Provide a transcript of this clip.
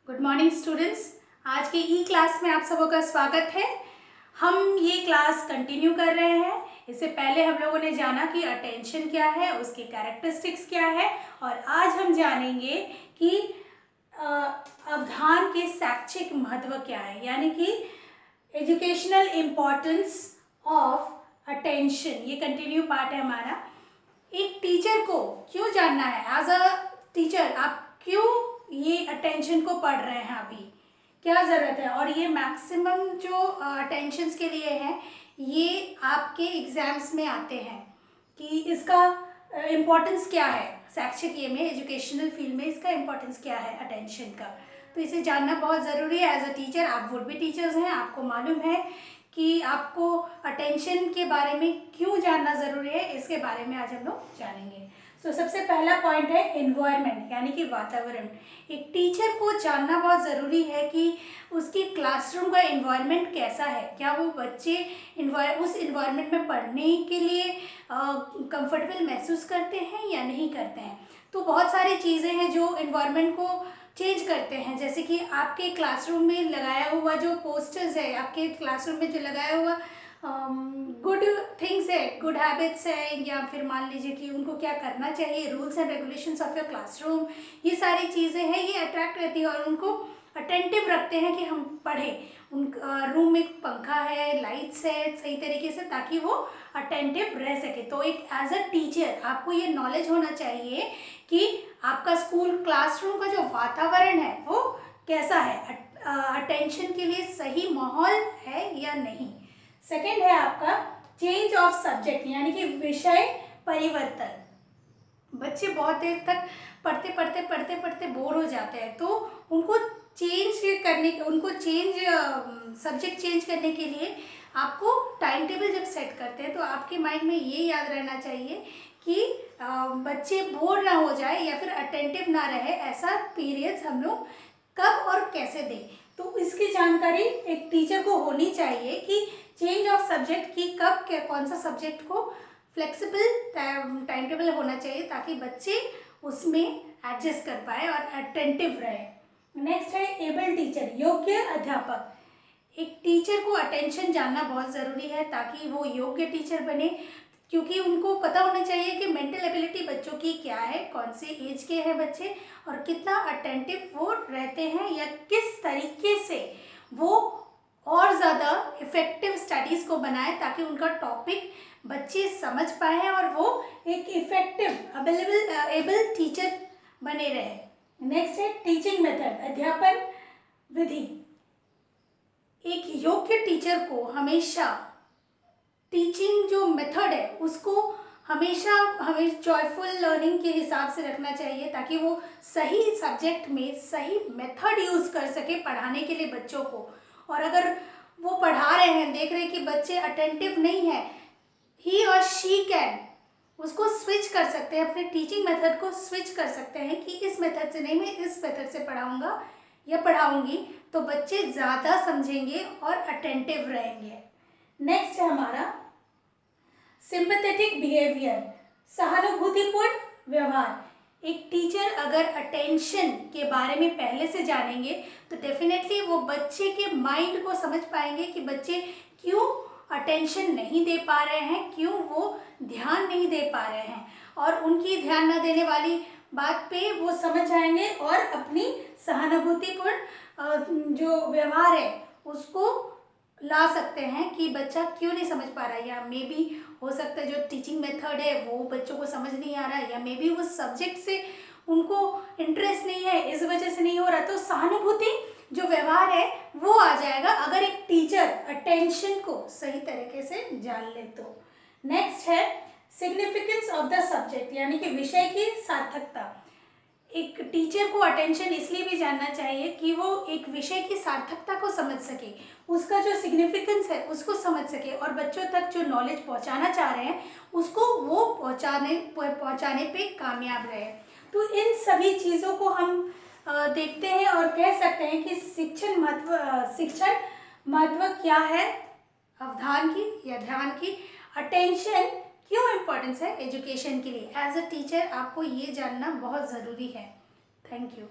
Good morning students. आज के ई class में आप सबों का स्वागत है। हम ये क्लास कंटिन्यू कर रहे हैं। इससे पहले हम लोगों ने जाना कि अटेंशन क्या है, उसके कैरेक्टरिस्टिक्स क्या है, और आज हम जानेंगे कि अवधान के शैक्षिक महत्व क्या है, यानी कि एजुकेशनल इम्पोर्टेंस ऑफ अटेंशन। ये कंटिन्यू पार्ट है हमारा। एक टीचर को क्यों जानना है, एज अ टीचर आप क्यों ये अटेंशन को पढ़ रहे हैं, अभी क्या ज़रूरत है, और ये मैक्सिमम जो अटेंशंस के लिए है, ये आपके एग्जाम्स में आते हैं कि इसका इम्पोर्टेंस क्या है। शैक्षिक ये में, एजुकेशनल फील्ड में इसका इम्पोर्टेंस क्या है अटेंशन का, तो इसे जानना बहुत ज़रूरी है। एज अ टीचर, आप वुड भी टीचर्स हैं, आपको मालूम है कि आपको अटेंशन के बारे में क्यों जानना ज़रूरी है, इसके बारे में आज हम लोग जानेंगे। सबसे पहला पॉइंट है एनवायरनमेंट, यानी कि वातावरण। एक टीचर को जानना बहुत ज़रूरी है कि उसकी क्लासरूम का एनवायरनमेंट कैसा है, क्या वो बच्चे उस एनवायरनमेंट में पढ़ने के लिए कंफर्टेबल महसूस करते हैं या नहीं करते हैं। तो बहुत सारी चीज़ें हैं जो एनवायरनमेंट को चेंज करते हैं, जैसे कि आपके क्लासरूम में लगाया हुआ जो पोस्टर्स है, आपके क्लासरूम में जो लगाया हुआ गुड थिंग्स है, गुड हैबिट्स है, या फिर मान लीजिए कि उनको क्या करना चाहिए, rules and regulations of your classroom, ये सारी चीज़ें हैं, ये अट्रैक्ट करती है और उनको अटेंटिव रखते हैं कि हम पढ़ें। उन रूम में पंखा है, लाइट्स है सही तरीके से, ताकि वो अटेंटिव रह सके। तो एक एज अ टीचर आपको ये नॉलेज होना चाहिए कि आपका स्कूल क्लासरूम का जो वातावरण है वो कैसा है, अटेंशन के लिए सही माहौल है या नहीं। सेकेंड है आपका चेंज ऑफ सब्जेक्ट, यानी कि विषय परिवर्तन। बच्चे बहुत देर तक पढ़ते बोर हो जाते हैं, तो उनको सब्जेक्ट चेंज करने के लिए आपको टाइम टेबल जब सेट करते हैं तो आपके माइंड में ये याद रहना चाहिए कि बच्चे बोर ना हो जाए या फिर अटेंटिव ना रहे, ऐसा पीरियड्स हम लोग कब और कैसे दें। तो इसकी जानकारी एक टीचर को होनी चाहिए कि चेंज ऑफ सब्जेक्ट की कब कौन सा सब्जेक्ट को फ्लेक्सिबल टाइम टेबल होना चाहिए, ताकि बच्चे उसमें एडजस्ट कर पाए और अटेंटिव रहे। नेक्स्ट है एबल टीचर, योग्य अध्यापक। एक टीचर को अटेंशन जानना बहुत ज़रूरी है ताकि वो योग्य टीचर बने, क्योंकि उनको पता होना चाहिए कि मेंटल एबिलिटी बच्चों की क्या है, कौन से एज के हैं बच्चे, और कितना अटेंटिव वो रहते हैं, या किस तरीके से वो और ज़्यादा इफ़ेक्टिव स्टडीज़ को बनाए ताकि उनका टॉपिक बच्चे समझ पाए और वो एक इफ़ेक्टिव एबल टीचर बने रहे। नेक्स्ट है टीचिंग मेथड, अध्यापन विधि। एक योग्य टीचर को हमेशा टीचिंग जो मेथड है उसको हमेशा हमें जॉयफुल लर्निंग के हिसाब से रखना चाहिए, ताकि वो सही सब्जेक्ट में सही मेथड यूज़ कर सके पढ़ाने के लिए बच्चों को। और अगर वो पढ़ा रहे हैं, देख रहे हैं कि बच्चे अटेंटिव नहीं है, ही और शी कैन उसको स्विच कर सकते हैं, अपने टीचिंग मेथड को स्विच कर सकते हैं कि इस मेथड से नहीं, मैं इस मेथड से पढ़ाऊँगा या पढ़ाऊँगी, तो बच्चे ज़्यादा समझेंगे और अटेंटिव रहेंगे। नेक्स्ट है हमारा सिंपैथेटिक बिहेवियर, सहानुभूतिपूर्ण व्यवहार। एक टीचर अगर अटेंशन के बारे में पहले से जानेंगे तो डेफिनेटली वो बच्चे के माइंड को समझ पाएंगे कि बच्चे क्यों अटेंशन नहीं दे पा रहे हैं, क्यों वो ध्यान नहीं दे पा रहे हैं, और उनकी ध्यान न देने वाली बात पे वो समझ जाएंगे और अपनी सहानुभूतिपूर्ण जो व्यवहार है उसको ला सकते हैं कि बच्चा क्यों नहीं समझ पा रहा है, या मे बी हो सकता है जो टीचिंग मेथड है वो बच्चों को समझ नहीं आ रहा है, या मे बी उस सब्जेक्ट से उनको इंटरेस्ट नहीं है, इस वजह से नहीं हो रहा। तो सहानुभूति जो व्यवहार है वो आ जाएगा अगर एक टीचर अटेंशन को सही तरीके से जान ले तो। नेक्स्ट है सिग्निफिकेंस ऑफ द सब्जेक्ट, यानी कि विषय की सार्थकता। एक टीचर को अटेंशन इसलिए भी जानना चाहिए कि वो एक विषय की सार्थकता को समझ सके, उसका जो सिग्निफिकेंस है उसको समझ सके, और बच्चों तक जो नॉलेज पहुंचाना चाह रहे हैं उसको वो पहुंचाने पे कामयाब रहे। तो इन सभी चीज़ों को हम देखते हैं और कह सकते हैं कि शिक्षण महत्व क्या है अवधान की या ध्यान की, अटेंशन क्यों इम्पोर्टेंस है एजुकेशन के लिए। एज अ टीचर आपको ये जानना बहुत ज़रूरी है। Thank you.